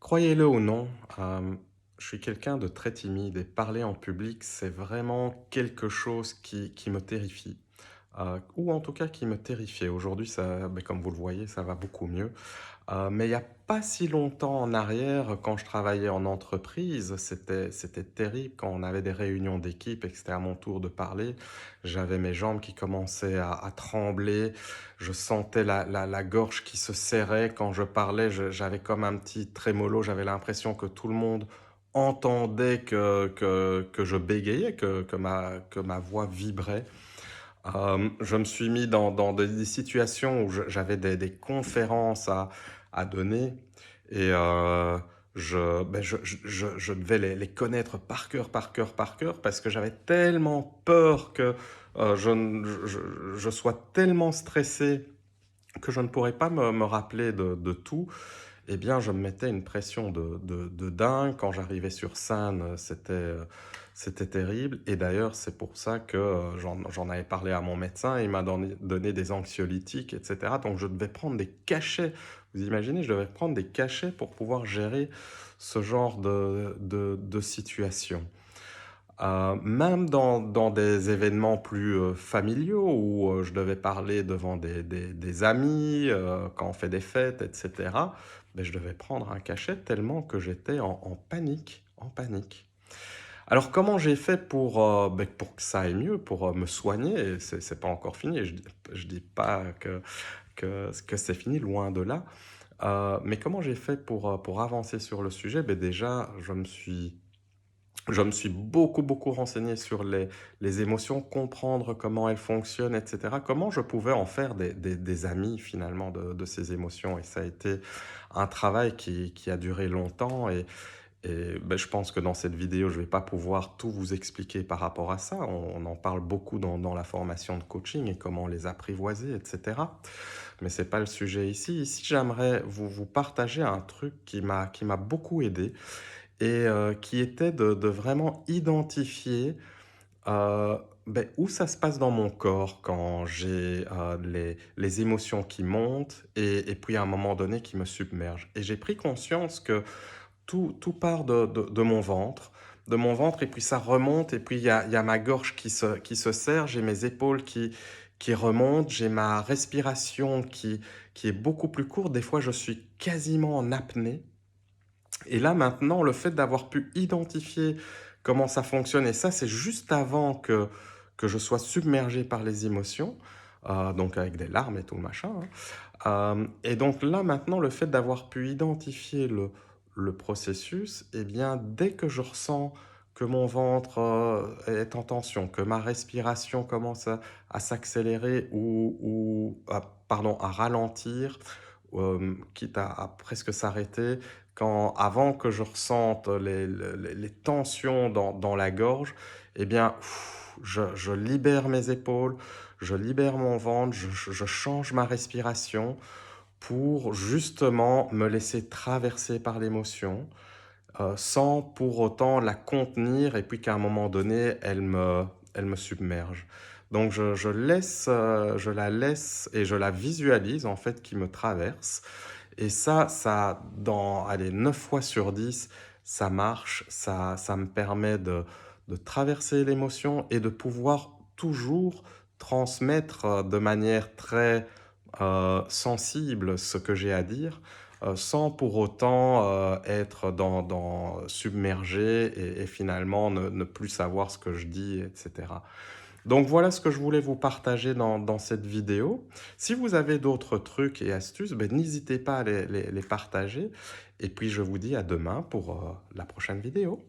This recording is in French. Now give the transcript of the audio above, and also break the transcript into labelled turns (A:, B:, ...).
A: Croyez-le ou non, je suis quelqu'un de très timide et parler en public, c'est vraiment quelque chose qui me terrifie, ou en tout cas qui me terrifiait. Aujourd'hui, ça, beh, comme vous le voyez, ça va beaucoup mieux. Mais il y a pas si longtemps en arrière, quand je travaillais en entreprise, c'était terrible quand on avait des réunions d'équipe et que c'était à mon tour de parler. J'avais mes jambes qui commençaient à trembler, je sentais la gorge qui se serrait quand je parlais, j'avais comme un petit trémolo, j'avais l'impression que tout le monde entendait que je bégayais, que ma voix vibrait. Je me suis mis dans des situations où j'avais des conférences à donner et je devais les connaître par cœur, par cœur, par cœur, parce que j'avais tellement peur que je sois tellement stressé que je ne pourrais pas me rappeler de tout. Eh bien, je me mettais une pression de dingue. Quand j'arrivais sur scène, c'était terrible. Et d'ailleurs, c'est pour ça que j'en avais parlé à mon médecin. Il m'a donné des anxiolytiques, etc. Donc, je devais prendre des cachets. Vous imaginez, je devais prendre des cachets pour pouvoir gérer ce genre de situation. Même dans des événements plus familiaux où je devais parler devant des amis, quand on fait des fêtes, etc., ben, je devais prendre un cachet tellement que j'étais en panique, en panique. Alors comment j'ai fait ben, pour que ça aille mieux, pour me soigner? Et c'est pas encore fini, je dis pas que c'est fini, loin de là. Mais comment j'ai fait pour avancer sur le sujet? Ben déjà, je me suis beaucoup, beaucoup renseigné sur les émotions, comprendre comment elles fonctionnent, et cetera. Comment je pouvais en faire des amis finalement de ces émotions. Et ça a été un travail qui a duré longtemps. Et ben, je pense que dans cette vidéo, je ne vais pas pouvoir tout vous expliquer par rapport à ça. On en parle beaucoup dans la formation de coaching et comment les apprivoiser, etc. Mais ce n'est pas le sujet ici. Ici, j'aimerais vous partager un truc qui m'a beaucoup aidé et qui était de vraiment identifier, beh, où ça se passe dans mon corps quand j'ai, les émotions qui montent et puis à un moment donné qui me submergent. Et j'ai pris conscience que tout part de mon ventre et puis ça remonte et puis il y a ma gorge qui se serre, j'ai mes épaules qui remontent, j'ai ma respiration qui est beaucoup plus courte. Des fois, je suis quasiment en apnée. Et là, maintenant, le fait d'avoir pu identifier comment ça fonctionne, et ça, c'est juste avant que je sois submergé par les émotions, donc avec des larmes et tout le machin, hein. Et donc là, maintenant, le fait d'avoir pu identifier le processus, eh bien, dès que je ressens que mon ventre est en tension, que ma respiration commence à s'accélérer pardon, à ralentir, quitte à presque s'arrêter, avant que je ressente les tensions dans la gorge, eh bien, je libère mes épaules, je libère mon ventre, je change ma respiration pour justement me laisser traverser par l'émotion, sans pour autant la contenir et puis qu'à un moment donné, elle me submerge. Donc je la laisse et je la visualise en fait qui me traverse. Et ça, allez, 9 fois sur 10, ça marche, ça me permet de traverser l'émotion et de pouvoir toujours transmettre de manière très sensible ce que j'ai à dire, sans pour autant être submergé et finalement ne plus savoir ce que je dis, etc. Donc voilà ce que je voulais vous partager dans cette vidéo. Si vous avez d'autres trucs et astuces, ben, n'hésitez pas à les partager. Et puis je vous dis à demain pour la prochaine vidéo.